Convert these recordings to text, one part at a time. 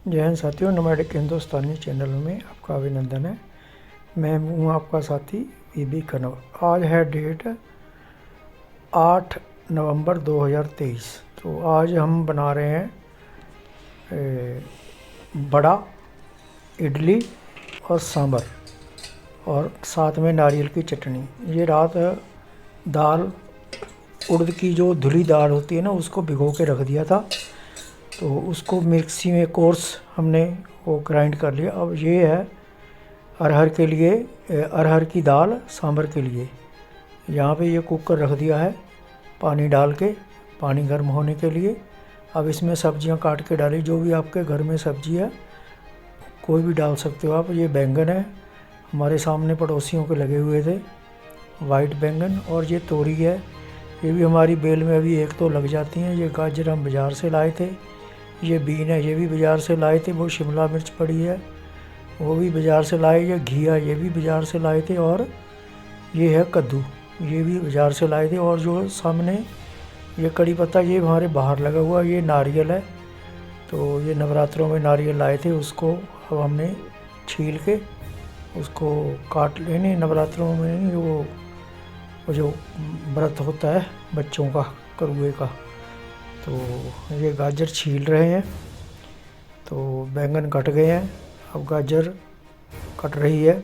जय हिंद साथियों, नोमैडिक हिंदुस्तानी चैनल में आपका अभिनंदन है। मैं हूँ आपका साथी वीबी कनवर। आज है डेट 8 नवंबर 2023। तो आज हम बना रहे हैं बड़ा इडली और सांभर और साथ में नारियल की चटनी। ये रात दाल उड़द की जो धुली दाल होती है ना, उसको भिगो के रख दिया था, तो उसको मिक्सी में कोर्स हमने वो ग्राइंड कर लिया। अब ये है अरहर के लिए, अरहर की दाल सांभर के लिए। यहाँ पे ये कुकर रख दिया है पानी डाल के, पानी गर्म होने के लिए। अब इसमें सब्जियां काट के डाली, जो भी आपके घर में सब्जी है कोई भी डाल सकते हो आप। ये बैंगन है, हमारे सामने पड़ोसियों के लगे हुए थे, वाइट बैंगन। और ये तोरी है, ये भी हमारी बेल में अभी एक तो लग जाती हैं। ये गाजर हम बाज़ार से लाए थे। ये बीन है, ये भी बाज़ार से लाए थे। वो शिमला मिर्च पड़ी है, वो भी बाज़ार से लाए। ये घिया, ये भी बाज़ार से लाए थे। और ये है कद्दू, ये भी बाज़ार से लाए थे। और जो सामने ये कड़ी पत्ता, ये हमारे बाहर लगा हुआ। ये नारियल है, तो ये नवरात्रों में नारियल लाए थे, उसको अब हमने छील के उसको काट लेने। नवरात्रों में नहीं, वो जो व्रत होता है बच्चों का, करुए का। तो ये गाजर छील रहे हैं, तो बैंगन कट गए हैं, अब गाजर कट रही है।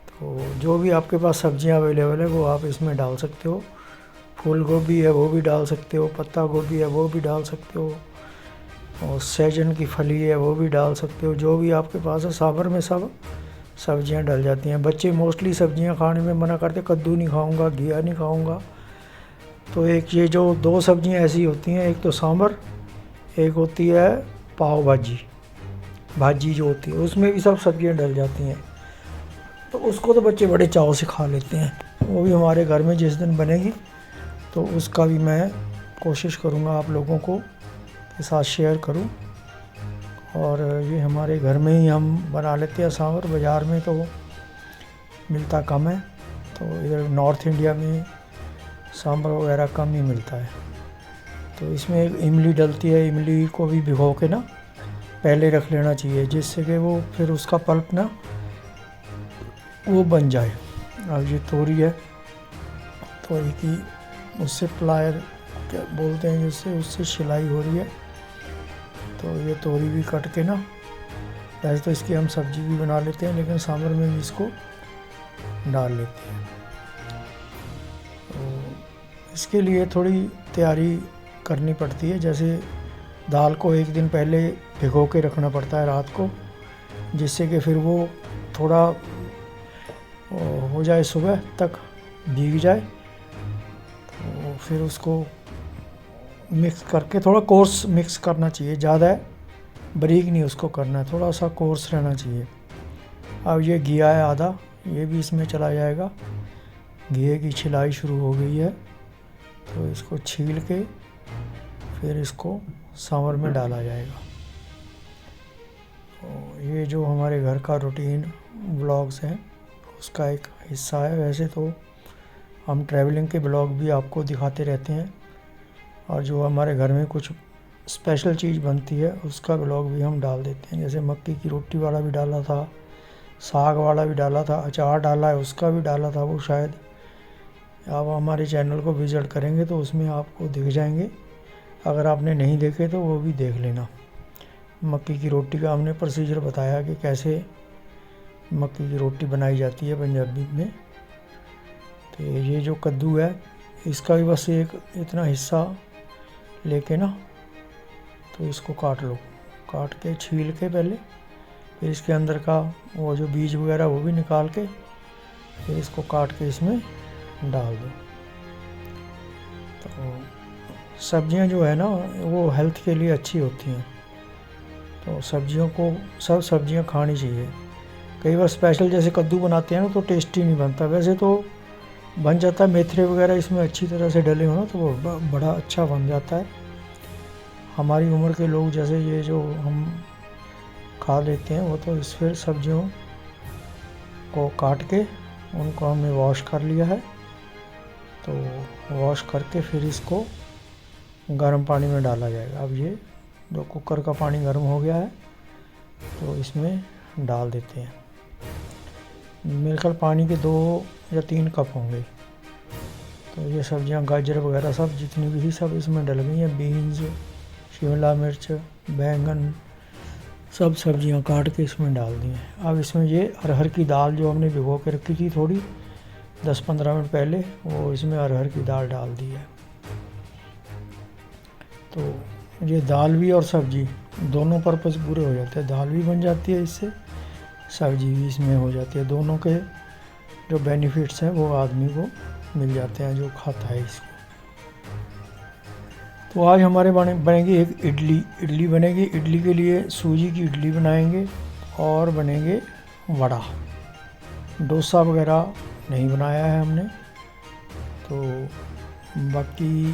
तो जो भी आपके पास सब्जियां अवेलेबल है वो आप इसमें डाल सकते हो। फूल गोभी है वो भी डाल सकते हो, पत्ता गोभी है वो भी डाल सकते हो, और सहजन की फली है वो भी डाल सकते हो। जो भी आपके पास है, सांभर में सब सब्जियां डल जाती हैं। बच्चे मोस्टली सब्जियां खाने में मना करते, कद्दू नहीं खाऊंगा, घिया नहीं खाऊंगा। तो एक ये जो दो सब्जियां ऐसी होती हैं, एक तो सांभर, एक होती है पाव भाजी। भाजी जो होती है उसमें भी सब सब्जियां डल जाती हैं, तो उसको तो बच्चे बड़े चाव से खा लेते हैं। वो भी हमारे घर में जिस दिन बनेगी तो उसका भी मैं कोशिश करूँगा आप लोगों को के साथ शेयर करूँ। और ये हमारे घर में ही हम बना लेते हैं सांभर, बाज़ार में तो मिलता कम है। तो इधर नॉर्थ इंडिया में सांभर वगैरह कम ही मिलता है। तो इसमें एक इमली डलती है, इमली को भी भिगो के ना पहले रख लेना चाहिए, जिससे कि वो फिर उसका पल्प ना वो बन जाए। अब ये तोरी है, तोरी की उससे प्लायर क्या बोलते हैं जिससे, उससे सिलाई हो रही है। तो ये तोरी भी कट के ना, वैसे तो इसकी हम सब्जी भी बना लेते हैं, लेकिन सांभर में भी इसको डाल लेते हैं। तो इसके लिए थोड़ी तैयारी करनी पड़ती है। जैसे दाल को एक दिन पहले भिगो के रखना पड़ता है रात को, जिससे कि फिर वो थोड़ा हो जाए, सुबह तक भीग जाए। तो फिर उसको मिक्स करके, थोड़ा कोर्स मिक्स करना चाहिए, ज़्यादा बारीक नहीं उसको करना है, थोड़ा सा कोर्स रहना चाहिए। अब ये घिया है आधा, ये भी इसमें चला जाएगा। घिये की छिलाई शुरू हो गई है, तो इसको छील के फिर इसको सांभर में डाला जाएगा। तो ये जो हमारे घर का रूटीन व्लॉग्स हैं उसका एक हिस्सा है। वैसे तो हम ट्रैवलिंग के ब्लॉग भी आपको दिखाते रहते हैं, और जो हमारे घर में कुछ स्पेशल चीज़ बनती है उसका ब्लॉग भी हम डाल देते हैं। जैसे मक्की की रोटी वाला भी डाला था, साग वाला भी डाला था, अचार डाला है उसका भी डाला था। वो शायद आप हमारे चैनल को विज़िट करेंगे तो उसमें आपको दिख जाएंगे। अगर आपने नहीं देखे तो वो भी देख लेना। मक्की की रोटी का हमने प्रोसीजर बताया कि कैसे मक्की की रोटी बनाई जाती है पंजाबी में। तो ये जो कद्दू है, इसका भी बस एक इतना हिस्सा लेके ना, तो इसको काट लो, काट के छील के पहले, फिर इसके अंदर का वो जो बीज वगैरह वो भी निकाल के, फिर इसको काट के इसमें डाल दो। तो सब्जियां जो है ना वो हेल्थ के लिए अच्छी होती हैं, तो सब्जियों को, सब सब्जियां खानी चाहिए। कई बार स्पेशल जैसे कद्दू बनाते हैं ना तो टेस्टी नहीं बनता, वैसे तो बन जाता है। मेथरे वगैरह इसमें अच्छी तरह से डले हो ना तो वो बड़ा अच्छा बन जाता है। हमारी उम्र के लोग जैसे ये जो हम खा लेते हैं, वो तो इस फिर सब्जियों को काट के उनको हमने वॉश कर लिया है। तो वॉश करके फिर इसको गर्म पानी में डाला जाएगा। अब ये तो कुकर का पानी गर्म हो गया है, तो इसमें डाल देते हैं। मेरे ख्याल पानी के 2 या 3 कप होंगे। तो ये सब्जियां गाजर वगैरह सब जितनी भी थी सब इसमें डल गई हैं। बीन्स, शिमला मिर्च, बैंगन, सब सब्जियां काट के इसमें डाल दी हैं। अब इसमें ये अरहर की दाल जो हमने भिगो के रखी थी थोड़ी 10-15 मिनट पहले, वो इसमें अरहर की दाल डाल दी है। तो ये दाल भी और सब्जी दोनों पर्पज़ पूरे हो जाते हैं। दाल भी बन जाती है इससे, सब्जी भी इसमें हो जाती है। दोनों के जो बेनिफिट्स हैं वो आदमी को मिल जाते हैं जो खाता है इसको। तो आज हमारे बनेगी एक इडली बनेगी। इडली के लिए सूजी की इडली बनाएंगे और बनेंगे वड़ा। डोसा वगैरह नहीं बनाया है हमने। तो बाकी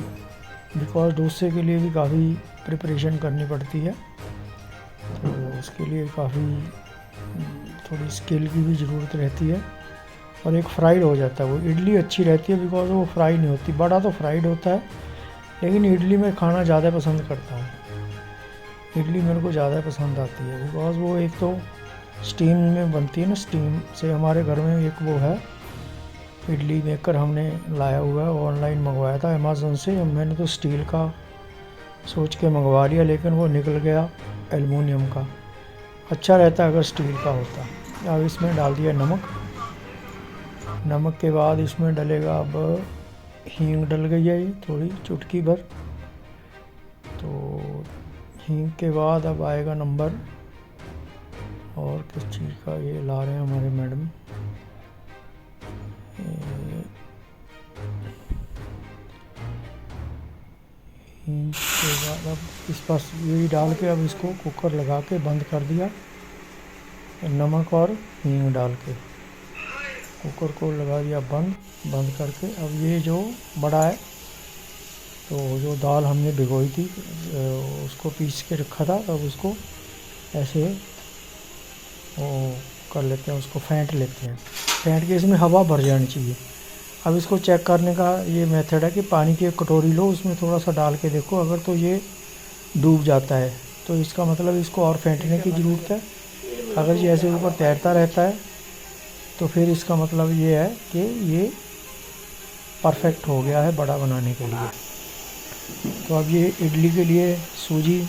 बिकॉज़ डोसे के लिए भी काफ़ी प्रिपरेशन करनी पड़ती है, तो उसके लिए काफ़ी थोड़ी स्किल की भी ज़रूरत रहती है। और एक फ्राइड हो जाता है वो। इडली अच्छी रहती है बिकॉज़ वो फ्राई नहीं होती। बड़ा तो फ्राइड होता है, लेकिन इडली में खाना ज़्यादा पसंद करता हूँ। इडली मेरे को ज़्यादा पसंद आती है बिकॉज़ वो एक तो स्टीम में बनती है ना। स्टीम से हमारे घर में एक वो है इडली मेकर, हमने लाया हुआ है, ऑनलाइन मंगवाया था अमेज़न से। मैंने तो स्टील का सोच के मंगवा लिया, लेकिन वो निकल गया एल्युमिनियम का। अच्छा रहता अगर स्टील का होता। अब इसमें डाल दिया नमक। नमक के बाद इसमें डलेगा, अब हींग डल गई है ये थोड़ी चुटकी भर। तो हींग के बाद अब आएगा नंबर, और किस चीज़ का ये ला रहे हैं हमारे मैडम। हींग के बाद अब इस पर यही डाल के अब इसको कुकर लगा के बंद कर दिया। नमक और हींग डाल के कुकर को लगा दिया बंद करके। अब ये जो बड़ा है, तो जो दाल हमने भिगोई थी उसको पीस के रखा था, अब उसको ऐसे वो कर लेते हैं, उसको फेंट लेते हैं। फेंट के इसमें हवा भर जानी चाहिए। अब इसको चेक करने का ये मेथड है कि पानी की एक कटोरी लो, उसमें थोड़ा सा डाल के देखो। अगर तो ये डूब जाता है तो इसका मतलब इसको और फेंटने की ज़रूरत है। अगर ये ऐसे ऊपर तैरता रहता है तो फिर इसका मतलब ये है कि ये परफेक्ट हो गया है बड़ा बनाने के लिए। तो अब ये इडली के लिए सूजी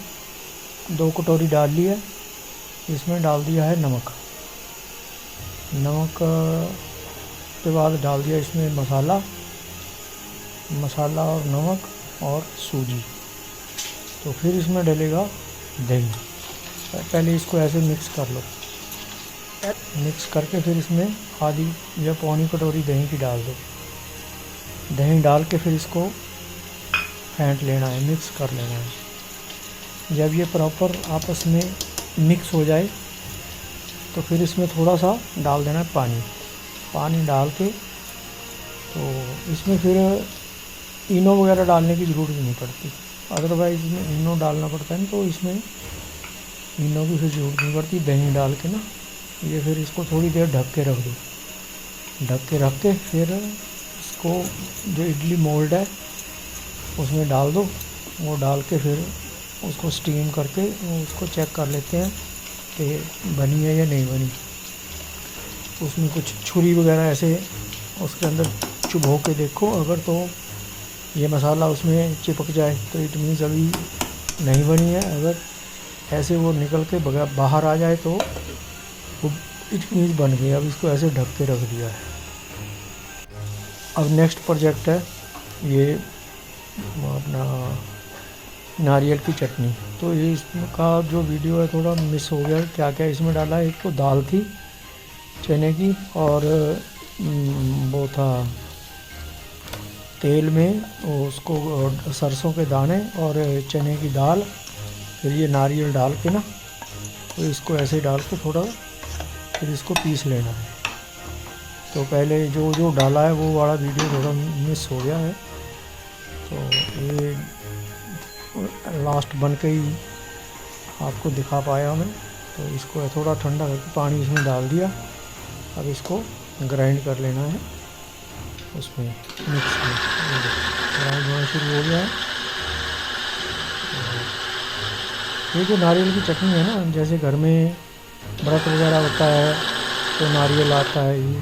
2 कटोरी डाल ली है। इसमें डाल दिया है नमक के बाद डाल दिया इसमें मसाला और नमक और सूजी। तो फिर इसमें डलेगा दही। पहले इसको ऐसे मिक्स कर लो। मिक्स करके फिर इसमें आधी या पौनी कटोरी दही की डाल दो। दही डाल के फिर इसको फेंट लेना है, मिक्स कर लेना है। जब ये प्रॉपर आपस में मिक्स हो जाए तो फिर इसमें थोड़ा सा डाल देना है पानी डाल के। तो इसमें फिर इनो वगैरह डालने की ज़रूरत नहीं पड़ती, अदरवाइज़ इसमें इनो डालना पड़ता है, तो इसमें इनो की फिर ज़रूरत नहीं पड़ती। दही डाल के ना ये फिर इसको थोड़ी देर ढक के रख दो। ढक के फिर इसको जो इडली मोल्ड है उसमें डाल दो। वो डाल के फिर उसको स्टीम करके उसको चेक कर लेते हैं कि बनी है या नहीं बनी। उसमें कुछ छुरी वगैरह ऐसे उसके अंदर चुभो के देखो। अगर तो ये मसाला उसमें चिपक जाए तो इट मीन्स अभी नहीं बनी है। अगर ऐसे वो निकल के बाहर आ जाए तो वो इट मीन्स बन गई। अब इसको ऐसे ढक के रख दिया है। अब नेक्स्ट प्रोजेक्ट है ये अपना नारियल की चटनी। तो ये इसका जो वीडियो है थोड़ा मिस हो गया। क्या क्या इसमें डाला है, एक तो दाल थी चने की, और वो था तेल में उसको सरसों के दाने और चने की दाल, फिर ये नारियल डाल के ना, तो इसको ऐसे डाल के थोड़ा फिर इसको पीस लेना है। तो पहले जो डाला है वो वाला वीडियो थोड़ा मिस हो गया है। तो ये लास्ट बन के ही आपको दिखा पाया मैं। तो इसको थोड़ा ठंडा करके पानी इसमें डाल दिया। अब इसको ग्राइंड कर लेना है उसमें मिक्स में। ग्राइंड होना शुरू हो गया है। ये जो नारियल की चटनी है ना, जैसे घर में व्रत वगैरह होता है तो नारियल आता है ये,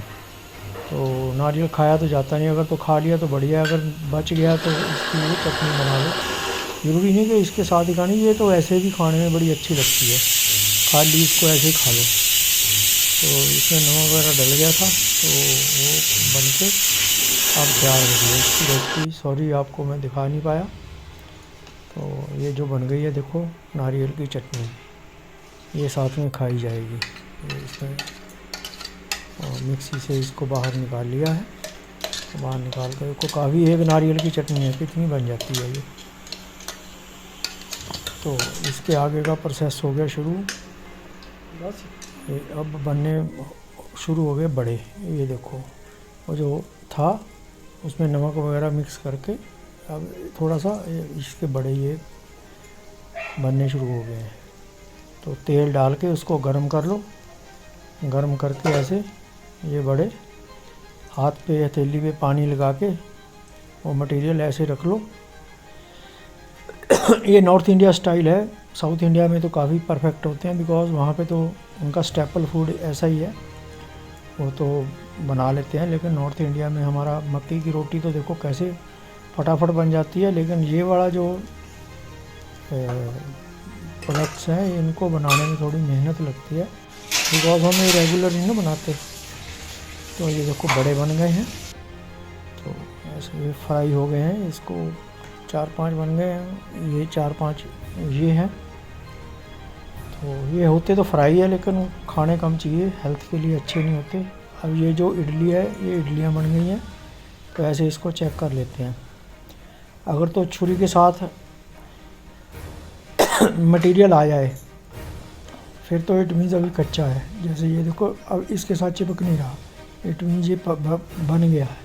तो नारियल खाया तो जाता नहीं, अगर तो खा लिया तो बढ़िया, अगर बच गया तो इसकी ये चटनी बना लो। ज़रूरी नहीं कि इसके साथ ही खानी, ये तो ऐसे भी खाने में बड़ी अच्छी लगती है, खाली इसको ऐसे ही खा लो। तो इसमें नमक वगैरह डल गया था तो वो बन के अब तैयार हो गई इसकी रेसिपी। सॉरी आपको मैं दिखा नहीं पाया। तो ये जो बन गई है देखो नारियल की चटनी, ये साथ में खाई जाएगी। ये इसमें मिक्सी से इसको बाहर निकाल लिया है, तो बाहर निकाल कर इसको, काफ़ी एक नारियल की चटनी है, कितनी बन जाती है ये। तो इसके आगे का प्रोसेस हो गया शुरू, बस ये अब बनने शुरू हो गए बड़े। ये देखो वो जो था उसमें नमक वगैरह मिक्स करके अब थोड़ा सा इसके बड़े ये बनने शुरू हो गए हैं। तो तेल डाल के उसको गर्म कर लो, गर्म करके ऐसे ये बड़े हाथ पे या हथेली पे पानी लगा के वो मटेरियल ऐसे रख लो। ये नॉर्थ इंडिया स्टाइल है, साउथ इंडिया में तो काफ़ी परफेक्ट होते हैं, बिकॉज़ वहाँ पे तो उनका स्टेपल फूड ऐसा ही है, वो तो बना लेते हैं। लेकिन नॉर्थ इंडिया में हमारा मक्की की रोटी तो देखो कैसे फटाफट बन जाती है, लेकिन ये वाला जो प्रोडक्ट्स हैं इनको बनाने में थोड़ी मेहनत लगती है, बिकॉज़ हम ये रेगुलर नहीं ना बनाते। तो ये देखो बड़े बन गए हैं, तो ऐसे ये फ्राई हो गए हैं, इसको 4-5 बन गए हैं, ये 4-5 ये हैं। तो ये होते तो फ्राई है, लेकिन खाने कम चाहिए, हेल्थ के लिए अच्छे नहीं होते। अब ये जो इडली है ये इडलियाँ बन गई हैं, तो ऐसे इसको चेक कर लेते हैं। अगर तो छुरी के साथ मटेरियल आ जाए फिर तो इट मीन्स अभी कच्चा है। जैसे ये देखो अब इसके साथ चिपक नहीं रहा, इट मीन्स ये बन गया है।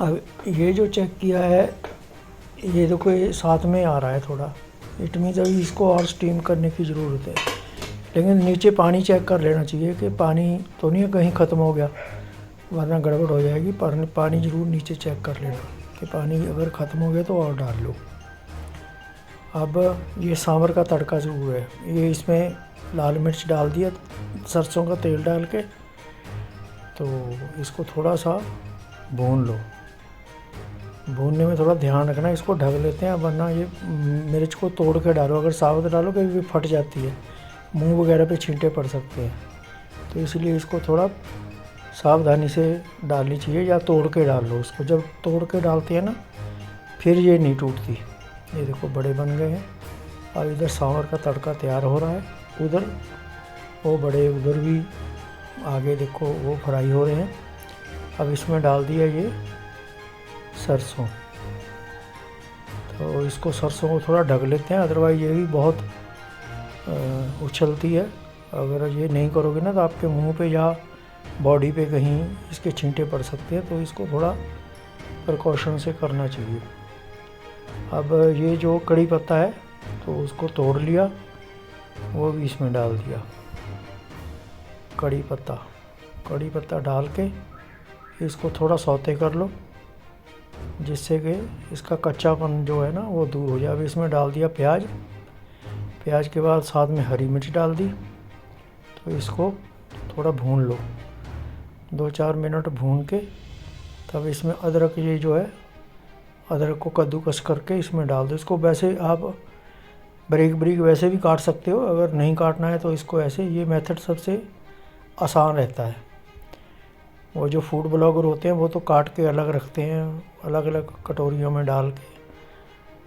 अब ये जो चेक किया है ये देखो ये साथ में आ रहा है थोड़ा, इट मीन्स अभी इसको और स्टीम करने की ज़रूरत है। लेकिन नीचे पानी चेक कर लेना चाहिए कि पानी तो नहीं कहीं ख़त्म हो गया, वरना गड़बड़ हो जाएगी। पर पानी ज़रूर नीचे चेक कर लेना कि पानी अगर ख़त्म हो गया तो और डाल लो। अब ये सांभर का तड़का ज़रूर है, ये इसमें लाल मिर्च डाल दिया, सरसों का तेल डाल के, तो इसको थोड़ा सा भून लो। भूनने में थोड़ा ध्यान रखना, इसको ढक लेते हैं, वरना ये मिर्च को तोड़ के डालो, अगर साबुत डालो कभी भी फट जाती है, मुंह वगैरह पे छींटे पड़ सकते हैं। तो इसलिए इसको थोड़ा सावधानी से डालनी चाहिए, या तोड़ के डाल लो उसको। जब तोड़ के डालते हैं ना फिर ये नहीं टूटती। ये देखो बड़े बन गए हैं। अब इधर सांभर का तड़का तैयार हो रहा है, उधर वो बड़े उधर भी आगे देखो वो फ्राई हो रहे हैं। अब इसमें डाल दिया ये सरसों, तो इसको सरसों को थोड़ा ढक लेते हैं, अदरवाइज़ ये भी बहुत उछलती है। अगर ये नहीं करोगे ना तो आपके मुंह पे या बॉडी पे कहीं इसके छींटे पड़ सकते हैं, तो इसको थोड़ा प्रिकॉशन से करना चाहिए। अब ये जो कड़ी पत्ता है तो उसको तोड़ लिया, वो भी इसमें डाल दिया। कड़ी पत्ता डाल के इसको थोड़ा सौते कर लो, जिससे कि इसका कच्चापन जो है ना वो दूर हो जाए। अब इसमें डाल दिया प्याज के बाद साथ में हरी मिर्च डाल दी, तो इसको थोड़ा भून लो, 2-4 मिनट भून के तब इसमें अदरक, ये जो है अदरक को कद्दूकस करके इसमें डाल दो। इसको वैसे आप बारीक वैसे भी काट सकते हो, अगर नहीं काटना है तो इसको ऐसे, ये मेथड सबसे आसान रहता है। वो जो फूड ब्लॉगर होते हैं वो तो काट के अलग रखते हैं, अलग अलग कटोरियों में डाल के।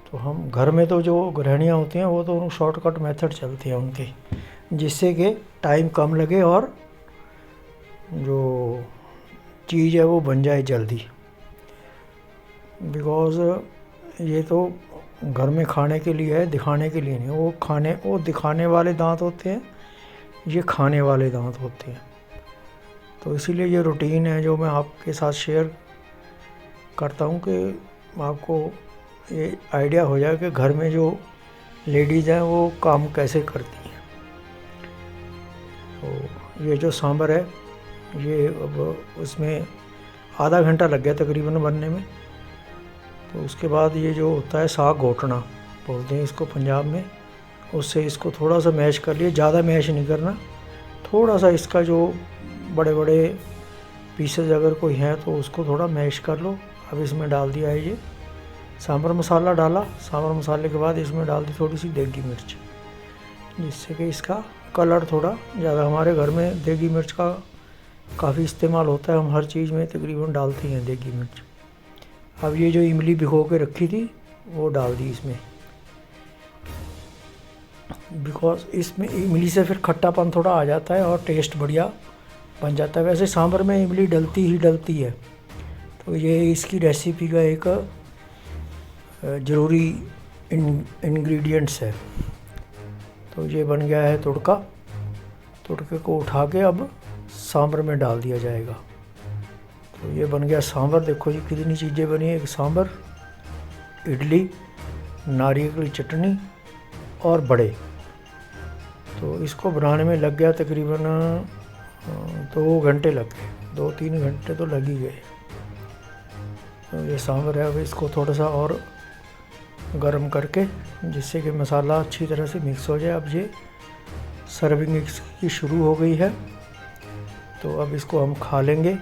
तो हम घर में तो जो गृहिणियाँ होती हैं वो तो शॉर्टकट मेथड चलते हैं उनके, जिससे कि टाइम कम लगे और जो चीज़ है वो बन जाए जल्दी। बिकॉज़ ये तो घर में खाने के लिए है, दिखाने के लिए नहीं। वो दिखाने वाले दांत होते हैं, ये खाने वाले दांत होते हैं। तो इसीलिए ये रूटीन है जो मैं आपके साथ शेयर करता हूँ कि आपको ये आइडिया हो जाए कि घर में जो लेडीज़ हैं वो काम कैसे करती हैं। तो ये जो सांभर है ये अब उसमें आधा घंटा लग गया तकरीबन बनने में। तो उसके बाद ये जो होता है साग घोटना, बोलते हैं इसको पंजाब में। उससे इसको थोड़ा सा मैश कर लिए, ज़्यादा मैश नहीं करना, थोड़ा सा इसका जो बड़े बड़े पीसेज अगर कोई हैं तो उसको थोड़ा मैश कर लो। अब इसमें डाल दिया है ये सांभर मसाला डाला। सांभर मसाले के बाद इसमें डाल दी थोड़ी सी देगी मिर्च, जिससे कि इसका कलर थोड़ा ज़्यादा, हमारे घर में देगी मिर्च का काफ़ी इस्तेमाल होता है, हम हर चीज़ में तकरीबन डालते हैं देगी मिर्च। अब ये जो इमली भिगो के रखी थी वो डाल दी इसमें, बिकॉज़ इसमें इमली से फिर खट्टापन थोड़ा आ जाता है और टेस्ट बढ़िया बन जाता है। वैसे सांभर में इमली डलती ही डलती है, तो ये इसकी रेसिपी का एक ज़रूरी इंग्रेडिएंट्स है। तो ये बन गया है तुड़का। तुड़के को उठा के अब सांभर में डाल दिया जाएगा। तो ये बन गया सांभर। देखो जी कितनी चीज़ें बनी है, एक सांभर, इडली, नारियल की चटनी और बड़े। तो इसको बनाने में लग गया तकरीबन 2 घंटे लग गए, 2-3 घंटे तो लग ही गए। तो ये सांभर है, अब इसको थोड़ा सा और गरम करके, जिससे कि मसाला अच्छी तरह से मिक्स हो जाए। अब ये सर्विंग इसकी शुरू हो गई है, तो अब इसको हम खा लेंगे।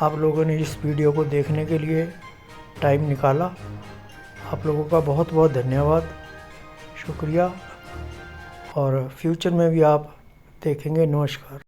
आप लोगों ने इस वीडियो को देखने के लिए टाइम निकाला, आप लोगों का बहुत बहुत धन्यवाद, शुक्रिया। और फ्यूचर में भी आप देखेंगे। नमस्कार।